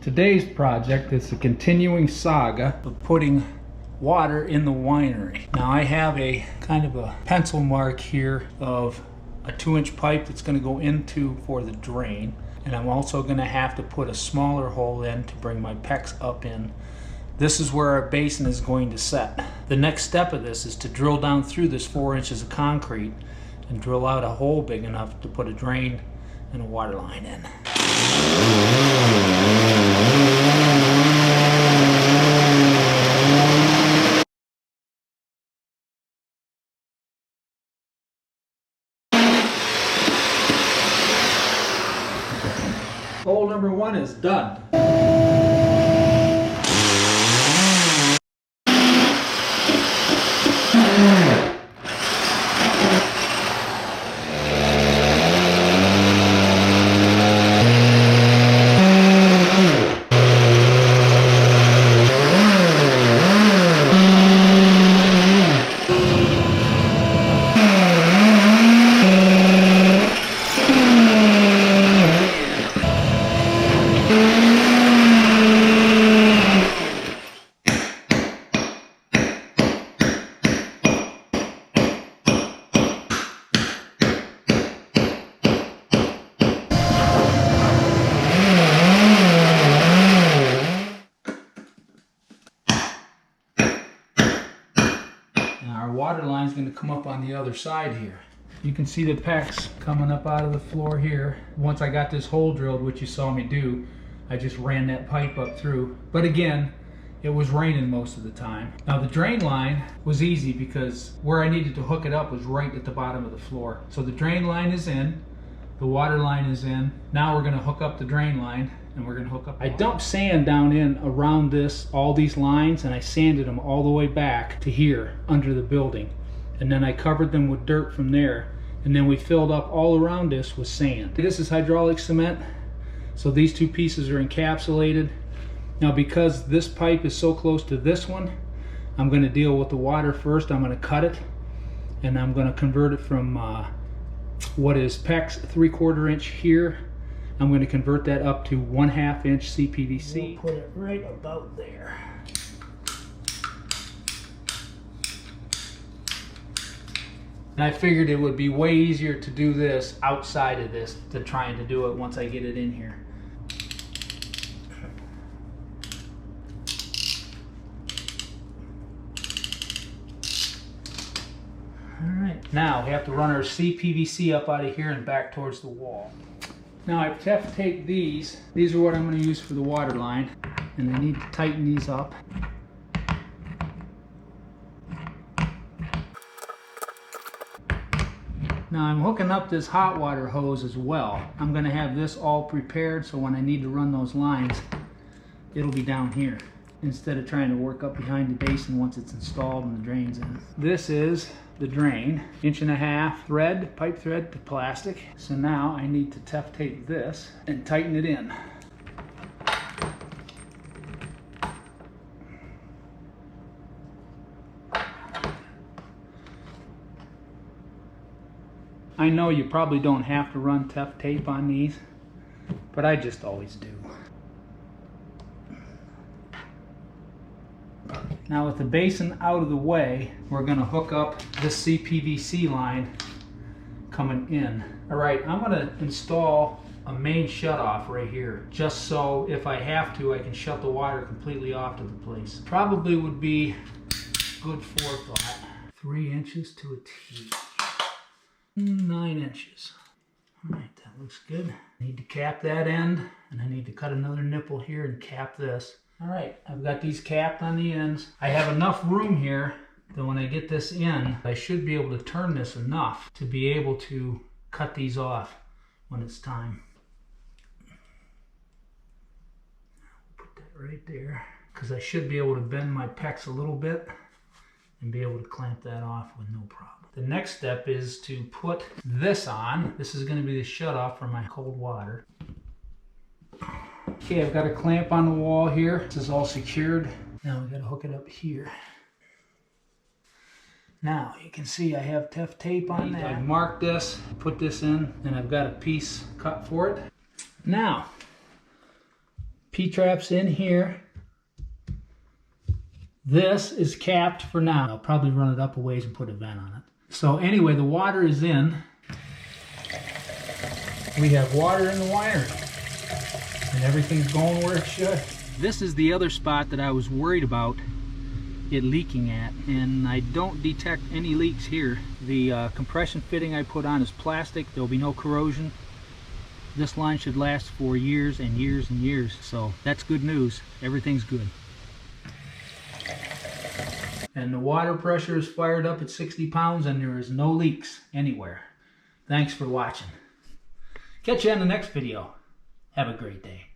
Today's project is a continuing saga of putting water in the winery. Now I have a kind of a pencil mark here of a 2-inch pipe that's going to go into for the drain, and I'm also going to have to put a smaller hole in to bring my PEX up in. This is where our basin is going to set. The next step of this is to drill down through this 4 inches of concrete and drill out a hole big enough to put a drain and a water line in. Hole number 1 is done. Our water line is going to come up on the other side here. You can see the PEX coming up out of the floor here. Once I got this hole drilled, which you saw me do, I just ran that pipe up through. But again, it was raining most of the time. Now the drain line was easy because where I needed to hook it up was right at the bottom of the floor. So the drain line is in, the water line is in. Now we're going to hook up the drain line and we're going to hook up. I dumped sand down in around this, all these lines, and I sanded them all the way back to here under the building. And then I covered them with dirt from there. And then we filled up all around this with sand. This is hydraulic cement. So these two pieces are encapsulated. Now because this pipe is so close to this one, I'm going to deal with the water first. I'm going to cut it and I'm going to convert it from what is PEX 3/4 inch here. I'm going to convert that up to 1/2 inch CPVC. We'll put it right about there. And I figured it would be way easier to do this outside of this than trying to do it once I get it in here. Alright, now we have to run our CPVC up out of here and back towards the wall. Now I have to take these are what I'm going to use for the water line, and I need to tighten these up. Now I'm hooking up this hot water hose as well. I'm going to have this all prepared so when I need to run those lines, it'll be down here instead of trying to work up behind the basin once it's installed and the drain's in. This is the drain, 1.5 inch thread, pipe thread to plastic. So now I need to tough tape this and tighten it in. I know you probably don't have to run tough tape on these, but I just always do. Now with the basin out of the way, we're going to hook up this CPVC line coming in. Alright, I'm going to install a main shutoff right here, just so if I have to, I can shut the water completely off to the place. Probably would be good forethought. 3 inches to a T. 9 inches. Alright, that looks good. I need to cap that end, and I need to cut another nipple here and cap this. Alright, I've got these capped on the ends. I have enough room here that when I get this in, I should be able to turn this enough to be able to cut these off when it's time. Put that right there, because I should be able to bend my PEX a little bit and be able to clamp that off with no problem. The next step is to put this on. This is going to be the shutoff for my cold water. Okay, I've got a clamp on the wall here. This is all secured. Now we've got to hook it up here. Now you can see I have tough tape on that. I've marked this, put this in, and I've got a piece cut for it. Now, P-trap's in here. This is capped for now. I'll probably run it up a ways and put a vent on it. So anyway, the water is in. We have water in the winery. And everything's going where it should. This is the other spot that I was worried about it leaking at, and I don't detect any leaks here. The compression fitting I put on is plastic. There'll be no corrosion. This line should last for years and years and years, so that's good news. Everything's good. And the water pressure is fired up at 60 pounds and there is no leaks anywhere. Thanks for watching. Catch you in the next video. Have a great day.